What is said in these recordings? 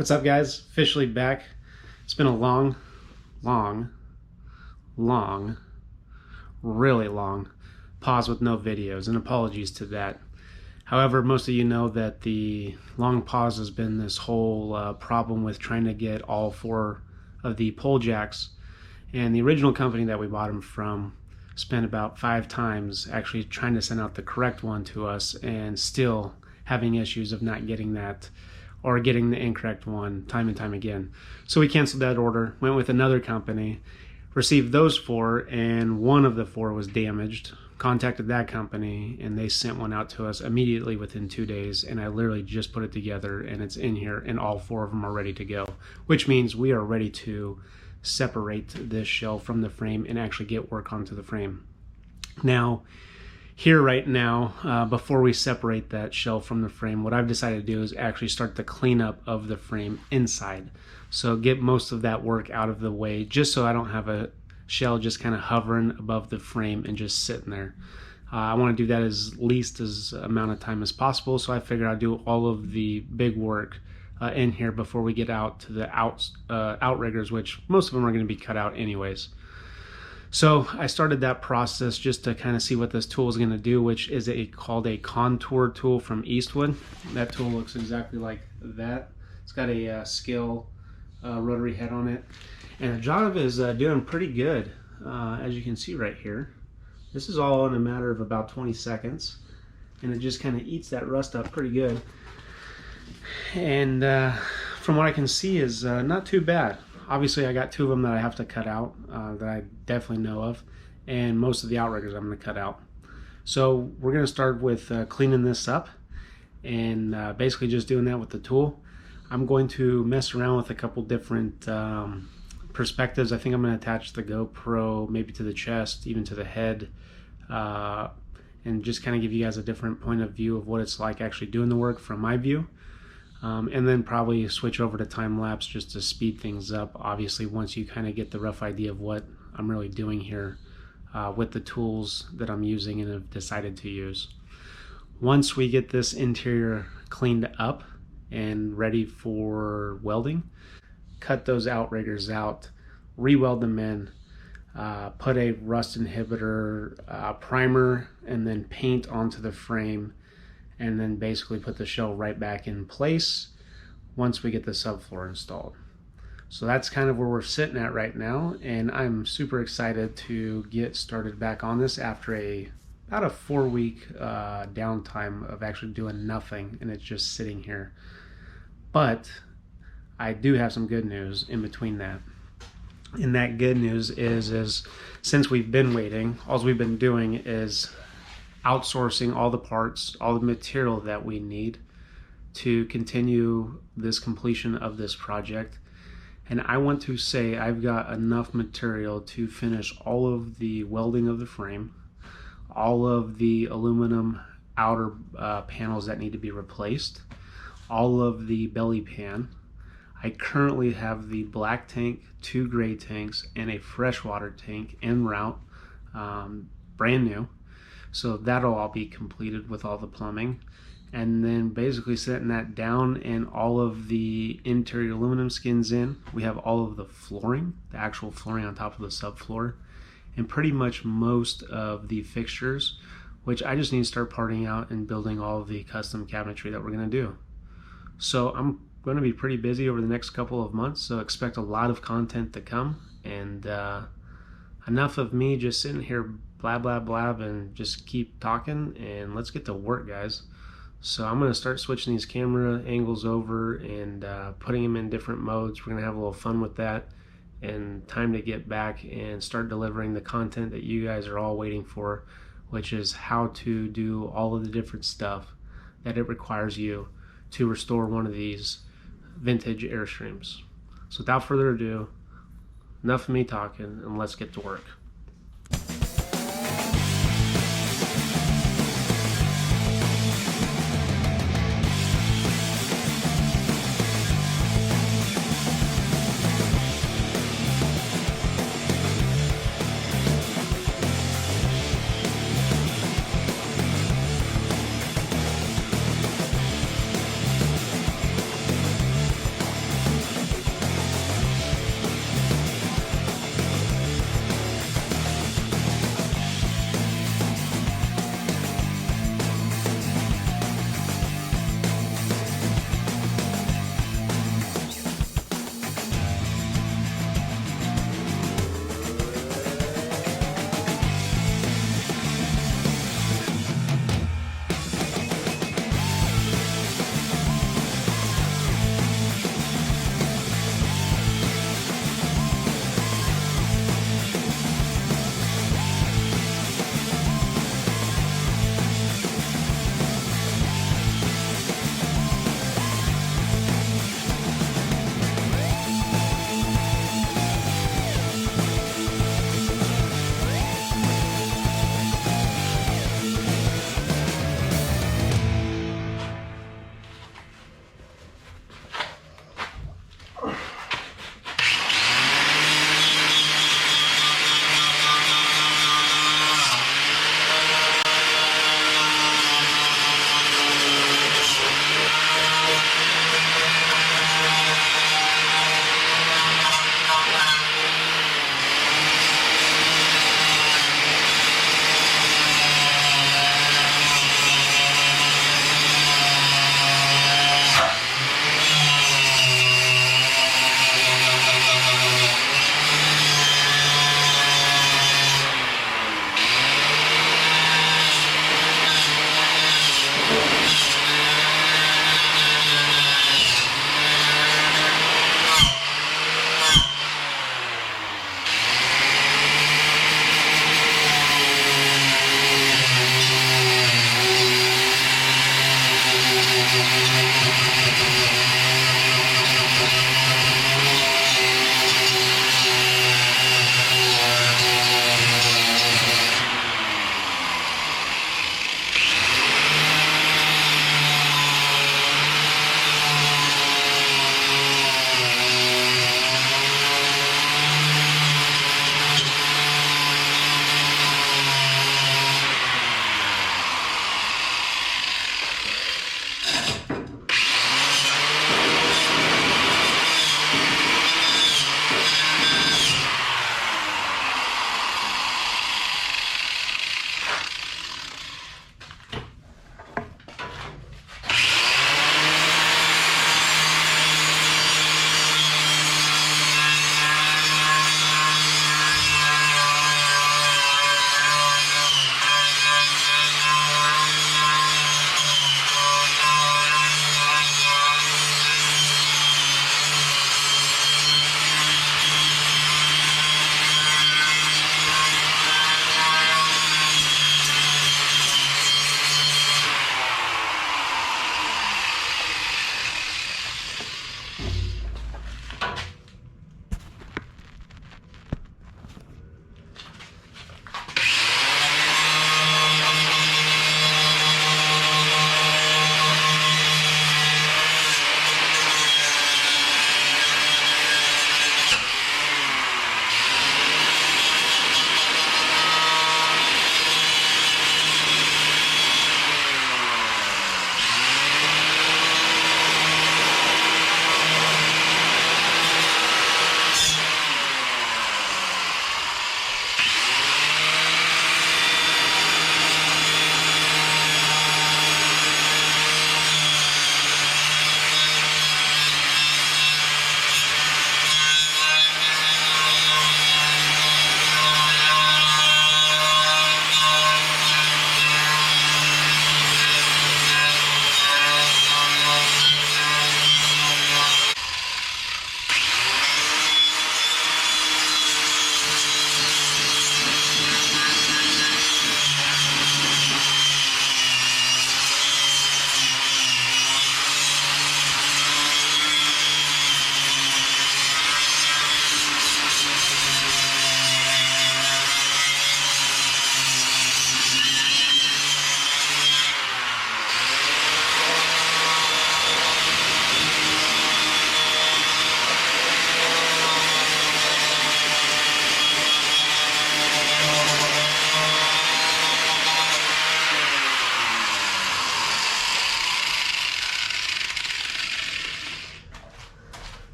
What's up, guys? Officially back. It's been a long, really long pause with no videos, and apologies to that. However, most of you know that the long pause has been this whole problem with trying to get all 4 of the pole jacks, and the original company that we bought them from spent about 5 times actually trying to send out the correct one to us, and still having issues of not getting that or getting the incorrect one time and time again. So we canceled that order, went with another company, received those 4, and one of the 4 was damaged. Contacted that company, and they sent one out to us immediately within 2 days, and I literally just put it together, and it's in here, and all 4 of them are ready to go, which means we are ready to separate this shell from the frame and actually get work onto the frame. Now, here right now, before we separate that shell from the frame, what I've decided to do is actually start the cleanup of the frame inside. So get most of that work out of the way, just so I don't have a shell just kind of hovering above the frame and just sitting there. I want to do that as least as amount of time as possible, so I figured I'd do all of the big work in here before we get out to the outriggers, which most of them are going to be cut out anyways. So I started that process just to kind of see what this tool is going to do, which is called a contour tool from Eastwood. That tool looks exactly like that. It's got a scale rotary head on it, and the job is doing pretty good, as you can see right here. This is all in a matter of about 20 seconds, and it just kind of eats that rust up pretty good. And from what I can see is not too bad. Obviously, I got 2 of them that I have to cut out that I definitely know of, and most of the outriggers I'm going to cut out. So we're going to start with cleaning this up, and basically just doing that with the tool. I'm going to mess around with a couple different perspectives. I think I'm going to attach the GoPro maybe to the chest, even to the head, and just kind of give you guys a different point of view of what it's like actually doing the work from my view. And then probably switch over to time-lapse just to speed things up, obviously, once you kind of get the rough idea of what I'm really doing here with the tools that I'm using and have decided to use. Once we get this interior cleaned up and ready for welding, cut those outriggers out, re-weld them in, put a rust inhibitor primer, and then paint onto the frame, and then basically put the shell right back in place once we get the subfloor installed. So that's kind of where we're sitting at right now, and I'm super excited to get started back on this after about a 4-week downtime of actually doing nothing, and it's just sitting here. But I do have some good news in between that. And that good news is since we've been waiting, all we've been doing is outsourcing all the parts, all the material that we need to continue this completion of this project. And I want to say I've got enough material to finish all of the welding of the frame, all of the aluminum outer panels that need to be replaced, all of the belly pan. I currently have the black tank, 2 gray tanks, and a freshwater tank en route, brand new. So that'll all be completed with all the plumbing, and then basically setting that down and all of the interior aluminum skins in. We have all of the flooring, the actual flooring on top of the subfloor, and pretty much most of the fixtures, which I just need to start parting out and building all of the custom cabinetry that we're going to do. So I'm going to be pretty busy over the next couple of months, so expect a lot of content to come, and enough of me just sitting here blab and just keep talking, and let's get to work, guys. So I'm going to start switching these camera angles over and putting them in different modes. We're going to have a little fun with that, and time to get back and start delivering the content that you guys are all waiting for, which is how to do all of the different stuff that it requires you to restore one of these vintage Airstreams. So without further ado, enough of me talking, and let's get to work.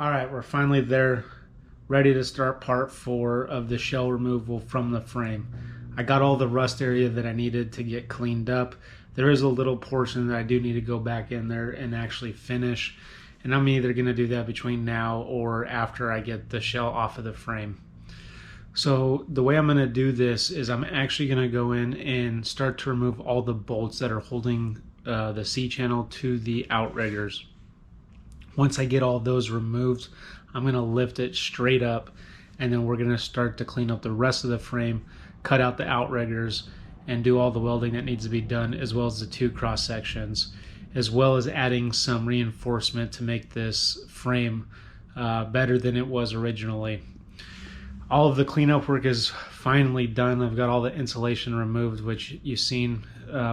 All right, we're finally there, ready to start part 4 of the shell removal from the frame. I got all the rust area that I needed to get cleaned up. There is a little portion that I do need to go back in there and actually finish, and I'm either going to do that between now or after I get the shell off of the frame. So the way I'm going to do this is I'm actually going to go in and start to remove all the bolts that are holding the C-channel to the outriggers. Once I get all those removed, I'm going to lift it straight up, and then we're going to start to clean up the rest of the frame, cut out the outriggers, and do all the welding that needs to be done, as well as the 2 cross sections, as well as adding some reinforcement to make this frame better than it was originally. All of the cleanup work is finally done. I've got all the insulation removed, which you've seen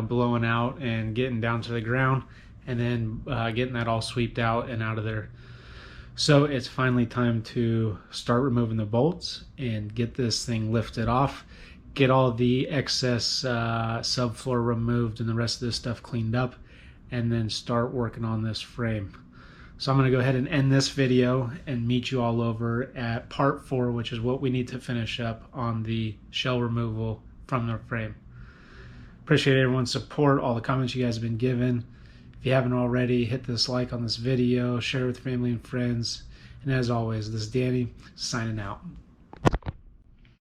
blowing out and getting down to the ground, and then getting that all sweeped out and out of there. So it's finally time to start removing the bolts and get this thing lifted off, get all the excess subfloor removed and the rest of this stuff cleaned up, and then start working on this frame. So I'm going to go ahead and end this video and meet you all over at part 4, which is what we need to finish up on the shell removal from the frame. Appreciate everyone's support, all the comments you guys have been given. If you haven't already, hit this like on this video, share it with family and friends. And as always, this is Danny signing out.